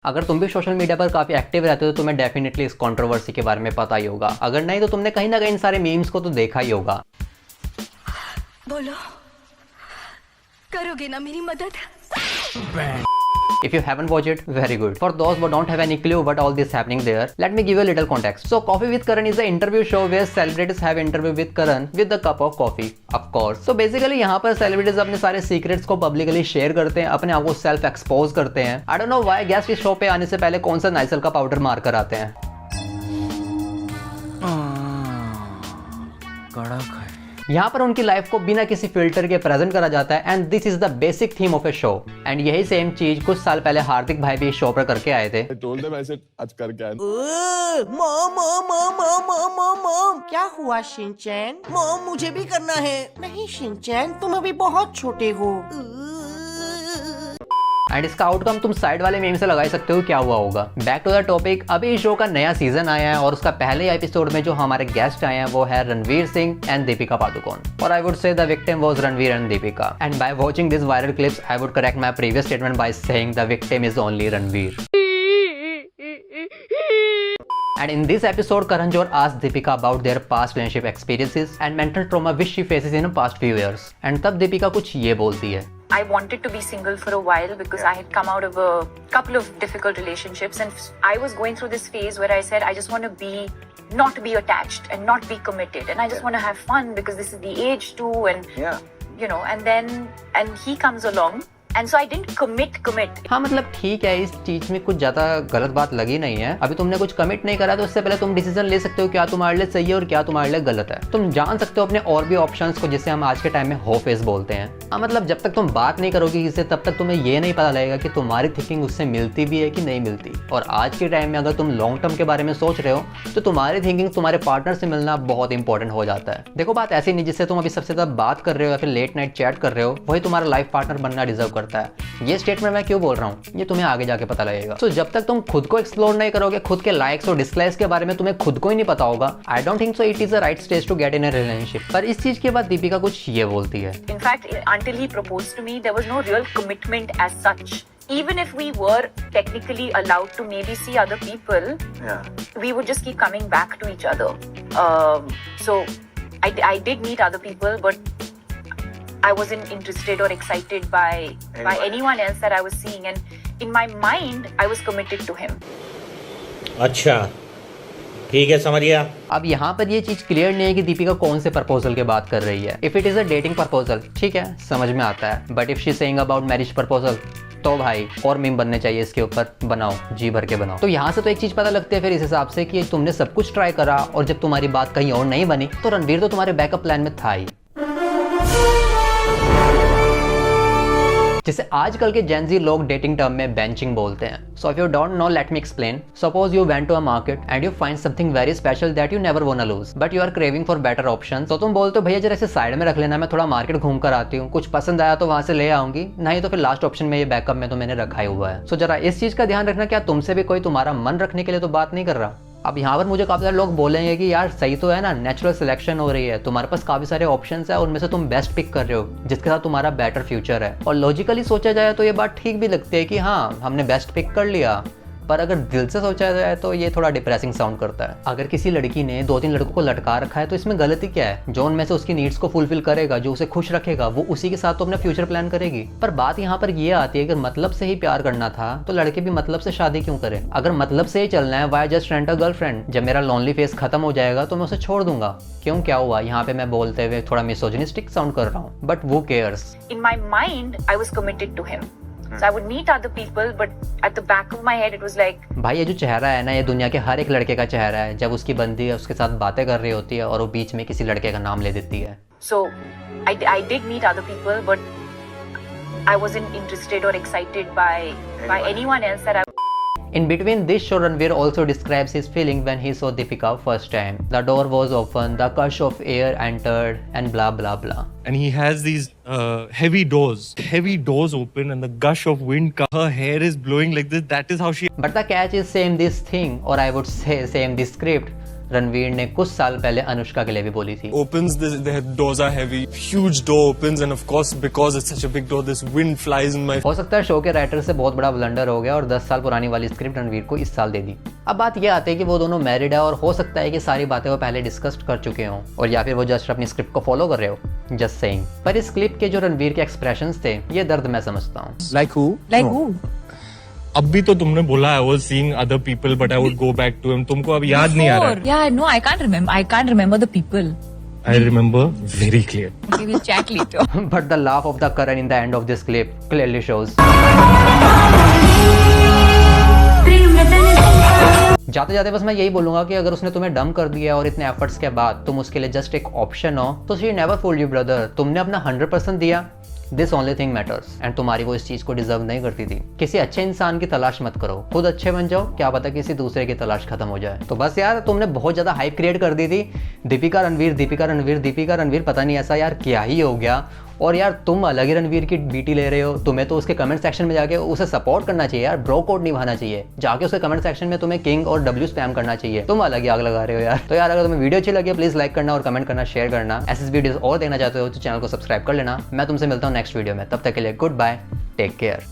अगर तुम भी सोशल मीडिया पर काफ़ी एक्टिव रहते हो तो तुम्हें डेफिनेटली इस कंट्रोवर्सी के बारे में पता ही होगा। अगर नहीं तो तुमने कहीं ना कहीं इन सारे मीम्स को तो देखा ही होगा। बोलो, करोगे ना मेरी मदद? If you haven't watched it, very good. For those who don't have any clue what all this happening there, let me give you a little context. So, Coffee with Karan is an interview show where celebrities have interview with Karan with a cup of coffee, of course. So basically यहाँ पर celebrities अपने सारे secrets को publicly share करते हैं, अपने आप को self expose करते हैं. I don't know why guest इस show पे आने से पहले कौन सा नाइसिल का पाउडर मार कर आते हैं. कड़क है. यहाँ पर उनकी लाइफ को बिना किसी फिल्टर के प्रेजेंट करा जाता है and this is the basic theme of A show. And यही सेम चीज कुछ साल पहले हार्दिक भाई भी इस शो पर करके आए थे. मॉम क्या हुआ शिनचैन? मॉम मुझे भी करना है. नहीं शिनचैन तुम अभी बहुत छोटे हो. एंड इसका आउटकम तुम साइड वाले मीम से लगा सकते हो क्या हुआ होगा. Back to the topic. अभी इस शो का नया सीजन आया है और उसका पहले एपिसोड में जो हमारे गेस्ट आए हैं वो है रणवीर सिंह एंड दीपिका पादुकोण. और I would say the victim was Ranveer and Deepika. And by watching this viral clips I would correct my previous statement by saying the victim is only Ranveer. And in this episode, Karan Johar asked Deepika about their past relationship experiences and mental trauma which she faces in the past few years. And तब दीपिका कुछ ये बोलती है. I wanted to be single for a while because I had come out of a couple of difficult relationships and I was going through this phase where I said I just want to not be attached and not be committed and I just want to have fun because this is the age too and you know and he comes along. And so I didn't commit. हाँ मतलब ठीक है, इस चीज में कुछ ज्यादा गलत बात लगी नहीं है. अभी तुमने कुछ कमिट नहीं करा तो उससे पहले तुम डिसीजन ले सकते हो क्या तुम्हारे लिए सही है और क्या तुम्हारे लिए गलत है. तुम जान सकते हो अपने और भी ऑप्शंस को जिसे हम आज के टाइम में हो फेस बोलते हैं. हाँ मतलब जब तक तुम बात नहीं करोगे किसी से तब तक तुम्हें ये नहीं पता लगेगा कि तुम्हारी थिंकिंग उससे मिलती भी है कि नहीं मिलती. और आज के टाइम में अगर तुम लॉन्ग टर्म के बारे में सोच रहे हो तो तुम्हारी थिंकिंग तुम्हारे पार्टनर से मिलना बहुत इंपॉर्टेंट हो जाता है. देखो बात ऐसी नहीं जिससे तुम अभी सबसे ज्यादा बात कर रहे हो या फिर लेट नाइट चैट कर रहे हो वही तुम्हारा लाइफ पार्टनर बनना डिजर्व करता है. ये स्टेटमेंट मैं क्यों बोल रहा हूँ ये तुम्हें आगे जाके पता लगेगा. तो जब तक तुम खुद को एक्सप्लोर नहीं करोगे, खुद के लाइक्स और डिसलाइक्स के बारे में तुम्हें खुद को ही नहीं पता होगा, I don't think so it is a right stage to get in a relationship. पर इस चीज के बाद दीपिका कुछ ये बोलती है. In fact, until he proposed to me, there was no real commitment as such. Even if we were technically allowed to maybe see other people, we would just keep coming back to each other. So I did meet other people, but I wasn't interested or excited by anyone else that I was seeing, and in my mind I was committed to him. अच्छा ठीक है, समझ गया. अब यहाँ पर ये चीज क्लियर नहीं है कि दीपिका कौन से प्रपोजल की बात कर रही है. If it is a dating proposal ठीक है समझ में आता है, but if she saying about marriage proposal तो भाई और मीम बनने चाहिए इसके ऊपर. बनाओ, जी भर के बनाओ. तो यहाँ से तो एक चीज पता लगती है फिर इस हिसाब से कि तुमने सब कुछ ट्राई करा और जब तुम्हारी बात कहीं और नहीं बनी तो रणवीर तो तुम्हारे बैकअप प्लान में था ही, जिसे आजकल के जेन जी लोग डेटिंग टर्म में बेंचिंग बोलते हैं. So if you don't know let me explain. Suppose you went to a market and you find something very special that you never want to lose but you are craving for better option. तो तुम बोलते हो भैया जरा इसे side में रख लेना, मैं थोड़ा मार्केट घूम कर आती हूँ, कुछ पसंद आया तो वहां से ले आऊंगी, नहीं तो फिर लास्ट ऑप्शन में ये बैकअप में तो मैंने रखा ही हुआ है. सो जरा इस चीज का ध्यान रखना, क्या तुमसे भी कोई तुम्हारा मन रखने के लिए तो बात नहीं कर रहा. अब यहाँ पर मुझे काफी सारे लोग बोलेंगे कि यार सही तो है ना, नेचुरल सिलेक्शन हो रही है, तुम्हारे पास काफी सारे ऑप्शंस है और उनमें से तुम बेस्ट पिक कर रहे हो जिसके साथ तुम्हारा बेटर फ्यूचर है. और लॉजिकली सोचा जाए तो ये बात ठीक भी लगती है कि हाँ हमने बेस्ट पिक कर लिया, पर अगर दिल से सोचा जाए तो ये थोड़ा डिप्रेसिंग साउंड करता है. अगर किसी लड़की ने 2-3 लड़कों को लटका रखा है तो इसमें गलती क्या है. जो उनमें से उसकी नीड्स को फुलफिल करेगा, जो उसे खुश रखेगा, वो उसी के साथ तो अपना फ्यूचर प्लान करेगी. पर बात यहाँ पर ये आती है अगर मतलब से ही प्यार करना था तो लड़के भी मतलब से शादी क्यों करे. अगर मतलब से ही चलना है why just rent a girlfriend. जब मेरा लॉनली फेस खत्म हो जाएगा तो मैं उसे छोड़ दूंगा. क्यों क्या हुआ. यहाँ पे मैं बोलते हुए थोड़ा मिसोजिनिस्टिक साउंड कर रहा हूँ, बट वो cares. In my mind I was committed to him. So I would meet other people, but at the back of my head it was like. भाई ये जो चेहरा है ना, ये दुनिया के हर एक लड़के का चेहरा है जब उसकी बंदी उसके साथ बातें कर रही होती है और वो बीच में किसी लड़के का नाम ले देती है. So I did meet other people, but I wasn't interested or excited by anyone else that I. In between this show, Ranveer also describes his feeling when he saw Deepika first time. The door was open, the gush of air entered, and blah blah blah. And he has these heavy doors open, and the gush of wind. Her hair is blowing like this. That is how she. But the catch is same this thing, or I would say same this script. Ranveer ने कुछ साल पहले अनुष्का के लिए भी बोली थी। Opens, their doors are heavy. Huge door opens, and of course, because it's such a big door, this wind flies in my. हो सकता है शो के राइटर से बहुत बड़ा ब्लंडर हो गया और 10 साल पुरानी वाली स्क्रिप्ट रणवीर को इस साल दे दी। अब बात ये आती है कि वो दोनों मैरिड है और हो सकता है कि सारी बातें वो पहले डिस्कस कर चुके हों और या फिर वो जस्ट अपनी स्क्रिप्ट को फॉलो कर रहे हो। Just saying. पर इस क्लिप के जो रणवीर के एक्सप्रेशंस थे, ये दर्द मैं समझता हूँ। Like who? Like who? अब भी तो तुमने बोला I was seeing other people, but I would go back to him. तुमको अब याद नहीं आ रहा है? Yeah, no, I can't remember. I can't remember the people. I remember very clear. Okay, we'll chat later. But the laugh of the Karan in the end of this clip clearly shows. जाते जाते बस मैं यही बोलूंगा कि अगर उसने तुम्हें डम कर दिया और इतने एफर्ट्स के बाद तुम उसके लिए जस्ट एक ऑप्शन हो, तो she never fooled you brother. तुमने अपना 100% दिया। This only thing matters. And तुम्हारी वो इस चीज को डिजर्व नहीं करती थी। किसी अच्छे इंसान की तलाश मत करो, खुद अच्छे बन जाओ, क्या पता किसी दूसरे की तलाश खत्म हो जाए। तो बस यार, तुमने बहुत ज्यादा हाइप क्रिएट कर दी थी। दीपिका रणवीर, दीपिका रणवीर, दीपिका रणवीर, पता नहीं ऐसा यार क्या ही हो गया। और यार तुम अलग ही रणवीर की बीटी ले रहे हो। तुम्हें तो उसके कमेंट सेक्शन में जाके उसे सपोर्ट करना चाहिए यार, ब्रो कोड निभाना चाहिए। जाके उसके कमेंट सेक्शन में तुम्हें किंग और डब्ल्यू स्पैम करना चाहिए। तुम अलग ही आग लगा रहे हो यार। तो यार अगर तुम्हें वीडियो अच्छी लगी प्लीज लाइक करना और कमेंट करना, शेयर करना। ऐसे वीडियोस और देखना चाहते हो तो चैनल को सब्सक्राइब कर लेना। मैं तुमसे मिलता हूँ नेक्स्ट वीडियो में। तब तक के लिए गुड बाय, टेक केयर।